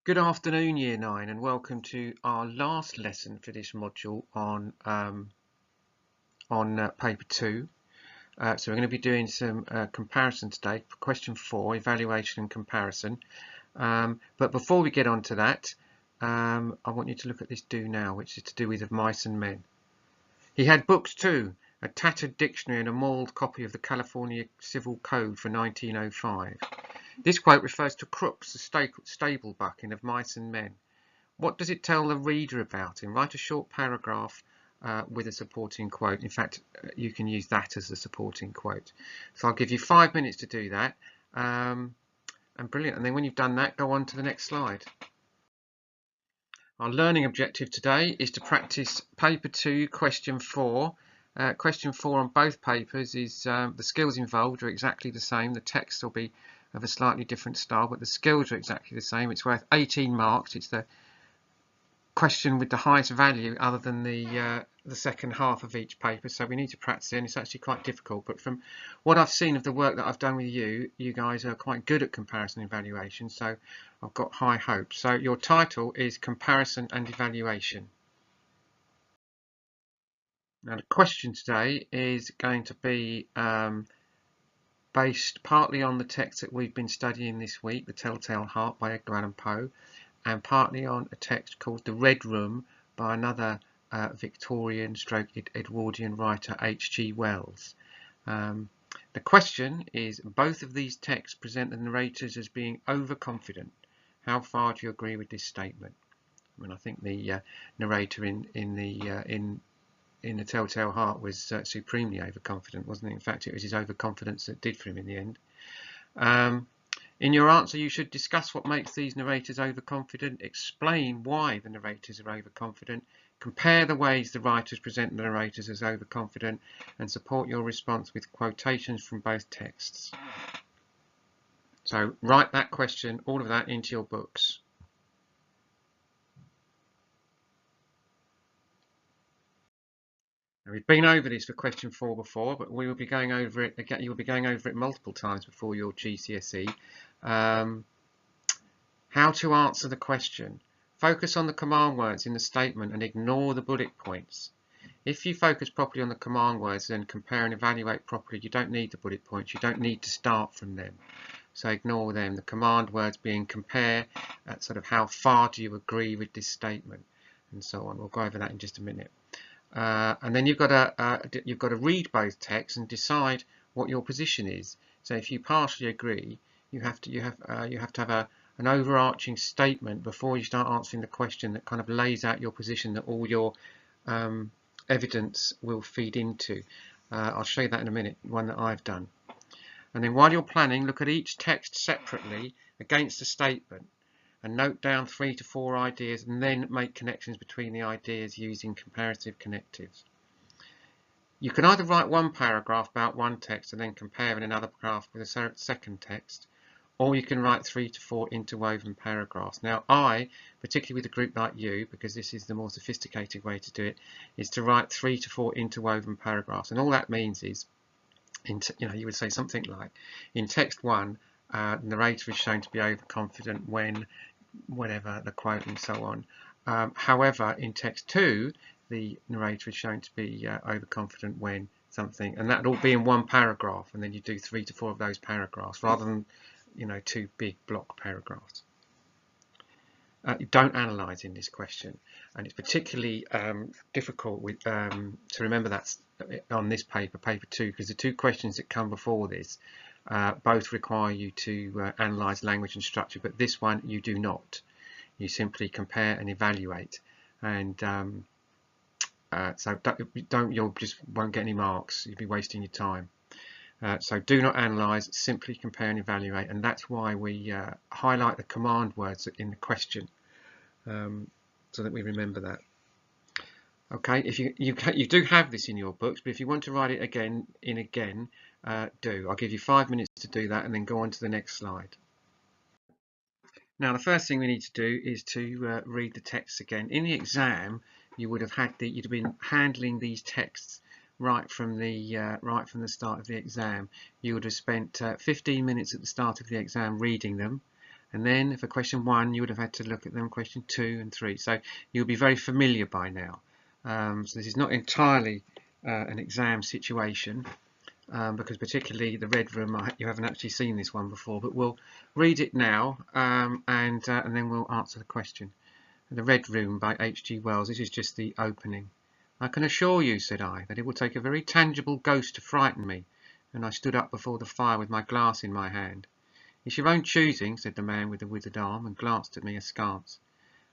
Good afternoon, Year 9, and welcome to our last lesson for this module on Paper 2. So we're going to be doing some comparison today. Question 4, evaluation and comparison. But before we get on to that, I want you to look at this do now, which is to do with mice and men. He had books too, a tattered dictionary and a mauled copy of the California Civil Code for 1905. This quote refers to Crooks, the stable buck in Of Mice and Men. What does it tell the reader about him? Write a short paragraph with a supporting quote. In fact, you can use that as a supporting quote. So I'll give you 5 minutes to do that. And brilliant. And then when you've done that, go on to the next slide. Our learning objective today is to practice paper 2, question 4. Question 4 on both papers is the skills involved are exactly the same. The text will be of a slightly different style, but the skills are exactly the same. It's worth 18 marks. It's the question with the highest value other than the second half of each paper, so we need to practice it, and it's actually quite difficult. But from what I've seen of the work that I've done with you guys are quite good at comparison and evaluation, so I've got high hopes. So your title is Comparison and Evaluation. Now the question today is going to be based partly on the text that we've been studying this week, The Telltale Heart by Edgar Allan Poe, and partly on a text called The Red Room by another Victorian stroke Edwardian writer, H.G. Wells. The question is, both of these texts present the narrators as being overconfident. How far do you agree with this statement? I mean, I think the narrator in The Telltale Heart was supremely overconfident, wasn't it? In fact, it was his overconfidence that did for him in the end. In your answer, you should discuss what makes these narrators overconfident, explain why the narrators are overconfident, compare the ways the writers present the narrators as overconfident, and support your response with quotations from both texts. So write that question, all of that, into your books. Now, we've been over this for question 4 before, but we will be going over it again. You'll be going over it multiple times before your GCSE. How to answer the question. Focus on the command words in the statement and ignore the bullet points. If you focus properly on the command words, then compare and evaluate properly. You don't need the bullet points. You don't need to start from them. So ignore them. The command words being compare, sort of how far do you agree with this statement, and so on. We'll go over that in just a minute. And then you've got to read both texts and decide what your position is. So if you partially agree, you have to have an overarching statement before you start answering the question that kind of lays out your position that all your evidence will feed into. I'll show you that in a minute, one that I've done. And then while you're planning, look at each text separately against the statement and note down 3 to 4 ideas, and then make connections between the ideas using comparative connectives. You can either write one paragraph about one text and then compare in another paragraph with a second text, or you can write 3 to 4 interwoven paragraphs. Now I, particularly with a group like you, because this is the more sophisticated way to do it, is to write 3 to 4 interwoven paragraphs. And all that means is, you would say something like, in text 1, the narrator is shown to be overconfident when whatever the quote and so on. However, in text 2, the narrator is shown to be overconfident when something, and that will be in one paragraph, and then you do 3 to 4 of those paragraphs rather than 2 big block paragraphs. You don't analyse in this question, and it's particularly difficult with, to remember that on this paper 2, because the 2 questions that come before this both require you to analyse language and structure, but this one you do not. You simply compare and evaluate, and so you just won't get any marks. You'll be wasting your time. So do not analyse, simply compare and evaluate, and that's why we highlight the command words in the question, so that we remember that. Okay, if you do have this in your books, but if you want to write it again, do. I'll give you 5 minutes to do that, and then go on to the next slide. Now, the first thing we need to do is to read the text again. In the exam, you would have you'd have been handling these texts right from the start of the exam. You would have spent 15 minutes at the start of the exam reading them, And then for question 1, you would have had to look at them question 2 and 3. So you'll be very familiar by now. So this is not entirely an exam situation, because particularly the red room, you haven't actually seen this one before, but we'll read it now, and then we'll answer the question. The Red Room by H.G. Wells. This is just the opening. "I can assure you," said I, "that it will take a very tangible ghost to frighten me," and I stood up before the fire with my glass in my hand. "It's your own choosing," said the man with the withered arm, and glanced at me askance.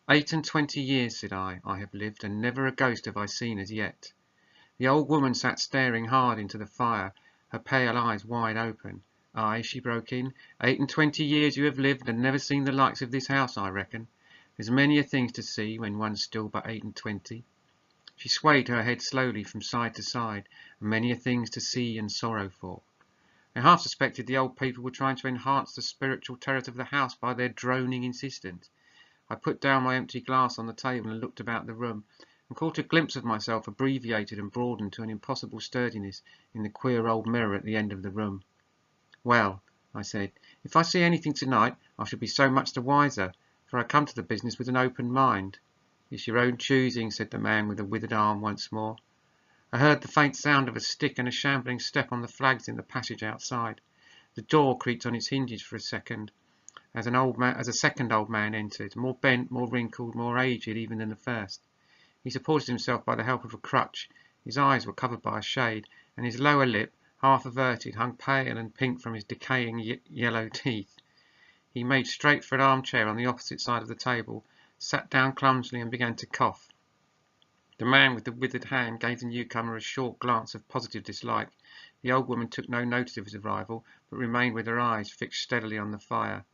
"28 years," said I have lived, and never a ghost have I seen as yet." The old woman sat staring hard into the fire, her pale eyes wide open. "Aye," she broke in, "28 years you have lived, and never seen the likes of this house, I reckon. There's many a things to see when one's still but 28. She swayed her head slowly from side to side, and many a things to see and sorrow for. I half suspected the old people were trying to enhance the spiritual terror of the house by their droning insistence. I put down my empty glass on the table and looked about the room, and caught a glimpse of myself abbreviated and broadened to an impossible sturdiness in the queer old mirror at the end of the room. "Well," I said, "if I see anything tonight, I shall be so much the wiser, for I come to the business with an open mind." "It's your own choosing," said the man with the withered arm once more. I heard the faint sound of a stick and a shambling step on the flags in the passage outside. The door creaked on its hinges for a second, as a second old man entered, more bent, more wrinkled, more aged even than the first. He supported himself by the help of a crutch. His eyes were covered by a shade, and his lower lip, half averted, hung pale and pink from his decaying yellow teeth. He made straight for an armchair on the opposite side of the table, sat down clumsily, and began to cough. The man with the withered hand gave the newcomer a short glance of positive dislike. The old woman took no notice of his arrival, but remained with her eyes fixed steadily on the fire.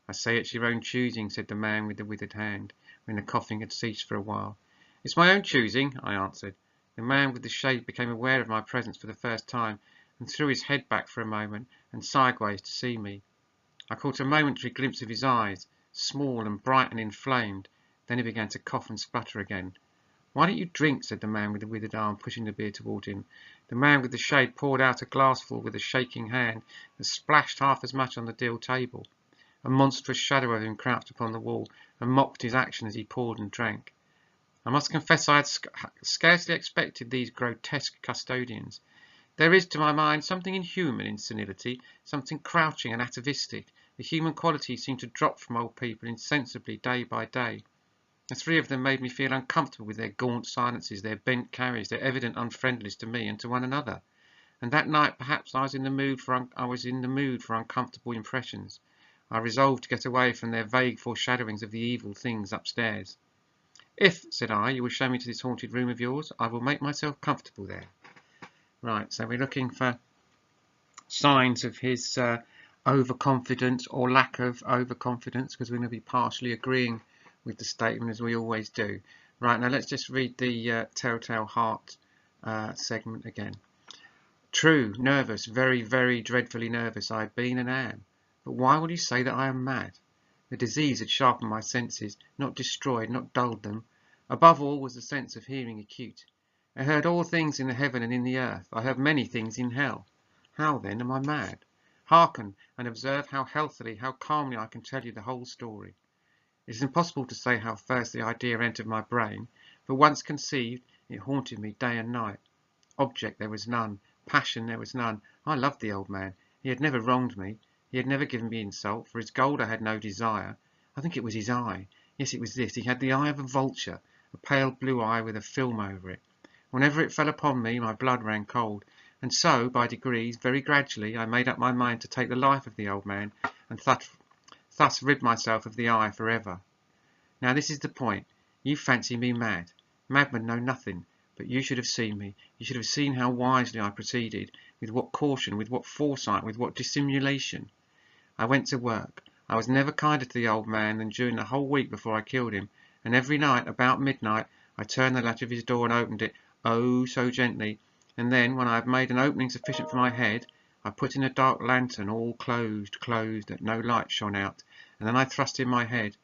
"I say it's your own choosing," said the man with the withered hand, when the coughing had ceased for a while. "It's my own choosing," I answered. The man with the shade became aware of my presence for the first time, and threw his head back for a moment and sideways to see me. I caught a momentary glimpse of his eyes, small and bright and inflamed. Then he began to cough and splutter again. "Why don't you drink?" said the man with the withered arm, pushing the beer toward him. The man with the shade poured out a glassful with a shaking hand, and splashed half as much on the deal table. A monstrous shadow of him crouched upon the wall, and mocked his action as he poured and drank. I must confess I had scarcely expected these grotesque custodians. There is, to my mind, something inhuman in senility, something crouching and atavistic. The human qualities seem to drop from old people insensibly day by day. The three of them made me feel uncomfortable with their gaunt silences, their bent carriage, their evident unfriendliness to me and to one another. And that night perhaps I was in the mood for uncomfortable impressions. I resolved to get away from their vague foreshadowings of the evil things upstairs. "If," said I, "you will show me to this haunted room of yours, I will make myself comfortable there." Right, so we're looking for signs of his overconfidence or lack of overconfidence, because we're going to be partially agreeing with the statement, as we always do. Right, now let's just read the Telltale Heart segment again. "True, nervous, very, very dreadfully nervous I have been and am. But why will you say that I am mad? The disease had sharpened my senses, not destroyed, not dulled them. Above all was the sense of hearing acute. I heard all things in the heaven and in the earth. I heard many things in hell. How then am I mad? Hearken and observe how healthily, how calmly I can tell you the whole story. It is impossible to say how first the idea entered my brain, but once conceived, it haunted me day and night. Object there was none, passion there was none. I loved the old man. He had never wronged me. He had never given me insult. For his gold I had no desire. I think it was his eye. Yes, it was this. He had the eye of a vulture, a pale blue eye with a film over it. Whenever it fell upon me, my blood ran cold. And so, by degrees, very gradually, I made up my mind to take the life of the old man, and thus rid myself of the eye for ever. Now this is the point. You fancy me mad. Madmen know nothing. But you should have seen me. You should have seen how wisely I proceeded, with what caution, with what foresight, with what dissimulation. I went to work. I was never kinder to the old man than during the whole week before I killed him, and every night, about midnight, I turned the latch of his door and opened it, oh, so gently, and then, when I had made an opening sufficient for my head, I put in a dark lantern, all closed, that no light shone out, and then I thrust in my head.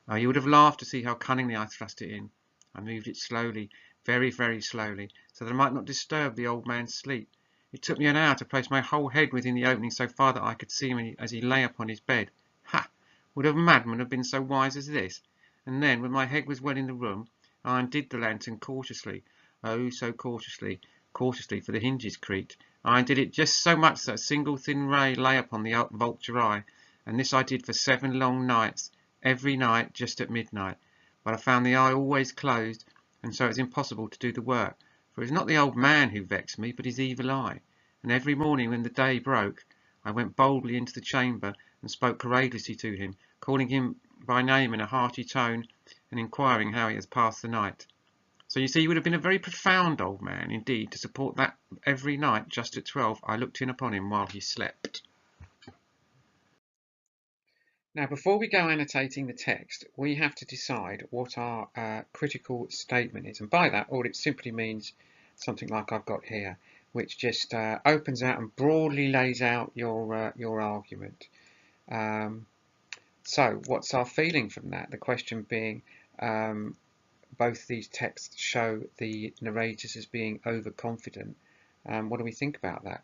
Oh, you would have laughed to see how cunningly I thrust it in. I moved it slowly, very, very slowly, so that I might not disturb the old man's sleep. It took me an hour to place my whole head within the opening so far that I could see him as he lay upon his bed. Ha! Would a madman have been so wise as this? And then, when my head was well in the room, I undid the lantern cautiously, oh, so cautiously, cautiously, for the hinges creaked. I undid it just so much that a single thin ray lay upon the vulture eye, and this I did for 7 long nights, every night just at midnight. But I found the eye always closed, and so it was impossible to do the work, for it was not the old man who vexed me, but his evil eye. And every morning when the day broke, I went boldly into the chamber and spoke courageously to him, calling him by name in a hearty tone, and inquiring how he has passed the night. So you see, he would have been a very profound old man indeed to support that every night just at 12 I looked in upon him while he slept. Now, before we go annotating the text, we have to decide what our critical statement is, and by that all it simply means something like I've got here, which just opens out and broadly lays out your argument. So what's our feeling from that? The question being, both these texts show the narrators as being overconfident. What do we think about that?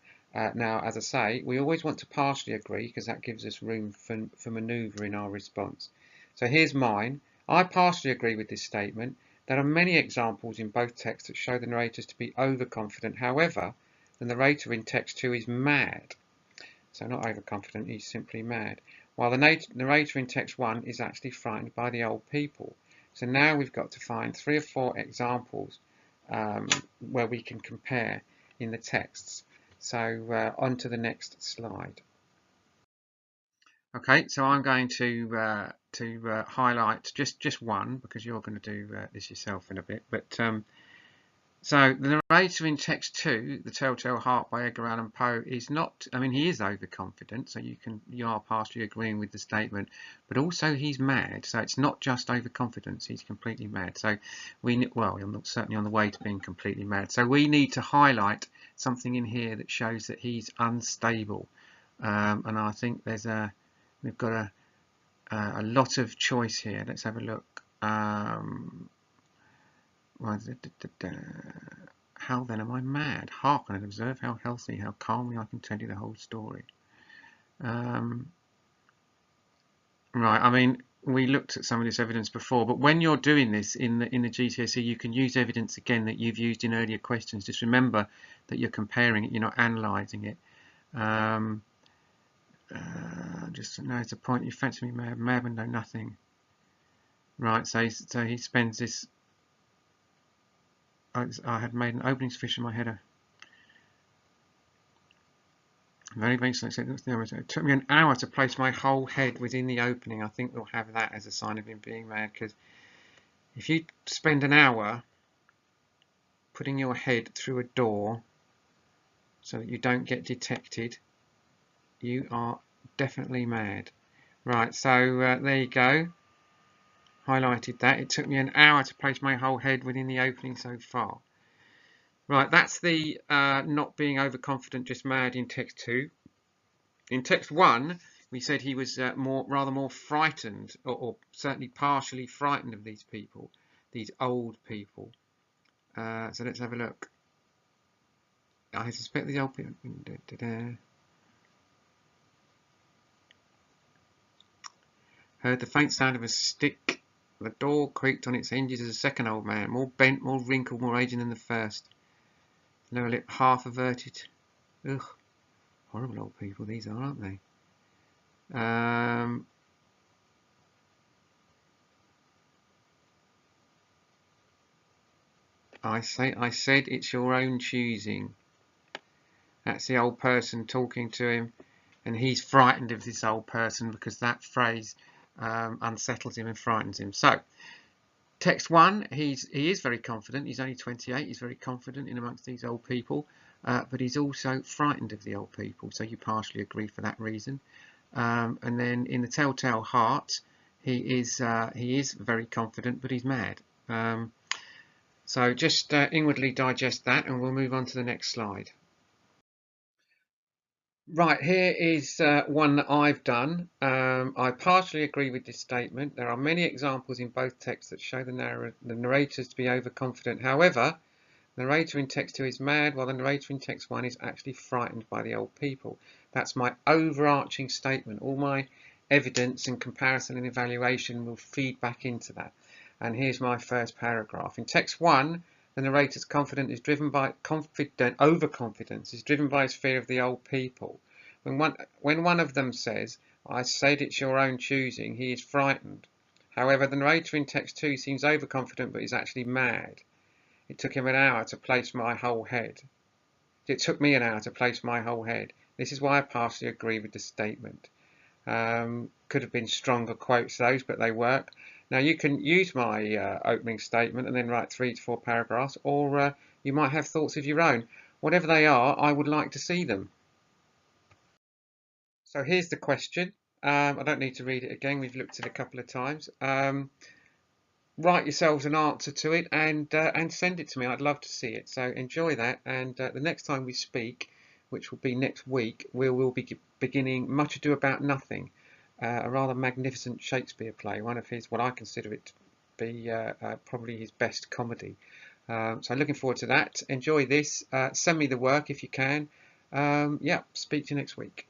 Now, as I say, we always want to partially agree because that gives us room for manoeuvre in our response. So here's mine. I partially agree with this statement. There are many examples in both texts that show the narrators to be overconfident. However, the narrator in text 2 is mad. So not overconfident, he's simply mad. While the narrator in text 1 is actually frightened by the old people. So now we've got to find 3 or 4 examples where we can compare in the texts. So on to the next slide. Okay, so I'm going to highlight just one because you're going to do this yourself in a bit. But so the narrator in text 2, The Telltale Heart by Edgar Allan Poe, is not, I mean, he is overconfident, so you are partially agreeing with the statement, but also he's mad, so it's not just overconfidence, he's completely mad. So well, I'm not certainly on the way to being completely mad. So we need to highlight something in here that shows that he's unstable. And I think we've got a lot of choice here. Let's have a look. How then am I mad? Hearken and observe how healthy, how calmly I can tell you the whole story. Right, I mean, we looked at some of this evidence before, but when you're doing this in the GCSE, you can use evidence again that you've used in earlier questions. Just remember that you're comparing it, you're not analysing it. Just no, it's a point. You fancy me mad and know nothing. Right, so he spends this. I had made an opening fish in my header. Very slow. It took me an hour to place my whole head within the opening. I think we'll have that as a sign of him being mad, because if you spend an hour putting your head through a door so that you don't get detected, you are definitely mad. Right, so there you go. Highlighted that. It took me an hour to place my whole head within the opening so far. Right, that's the not being overconfident, just mad in text 2. In text 1, we said he was rather more frightened, or certainly partially frightened of these people, these old people. So let's have a look. I suspect these old people. Heard the faint sound of a stick. The door creaked on its hinges as a second old man, more bent, more wrinkled, more aging than the first. Lower lip half averted. Ugh, horrible old people these are, aren't they? I said it's your own choosing. That's the old person talking to him, and he's frightened of this old person because that phrase unsettles him and frightens him. So text 1, he is very confident. He's only 28. He's very confident in amongst these old people, but he's also frightened of the old people. So you partially agree for that reason. And then in The Telltale Heart, he is very confident, but he's mad. So just inwardly digest that, and we'll move on to the next slide. Right, here is one that I've done. I partially agree with this statement. There are many examples in both texts that show the narrators to be overconfident. However, the narrator in text 2 is mad, while the narrator in text 1 is actually frightened by the old people. That's my overarching statement. All my evidence and comparison and evaluation will feed back into that. And here's my first paragraph. In text 1, the narrator's overconfidence is driven by his fear of the old people. When one of them says, "I said it's your own choosing," he is frightened. However, the narrator in text 2 seems overconfident but is actually mad. It took me an hour to place my whole head. This is why I partially agree with the statement. Could have been stronger quotes, those, but they work. Now you can use my opening statement and then write 3 to 4 paragraphs, or you might have thoughts of your own. Whatever they are, I would like to see them. So here's the question. I don't need to read it again, we've looked at it a couple of times. Write yourselves an answer to it and send it to me. I'd love to see it. So enjoy that, and the next time we speak, which will be next week, we will be beginning Much Ado About Nothing, a rather magnificent Shakespeare play, one of his, what I consider it to be probably his best comedy. So looking forward to that. Enjoy this. Send me the work if you can. Yeah, speak to you next week.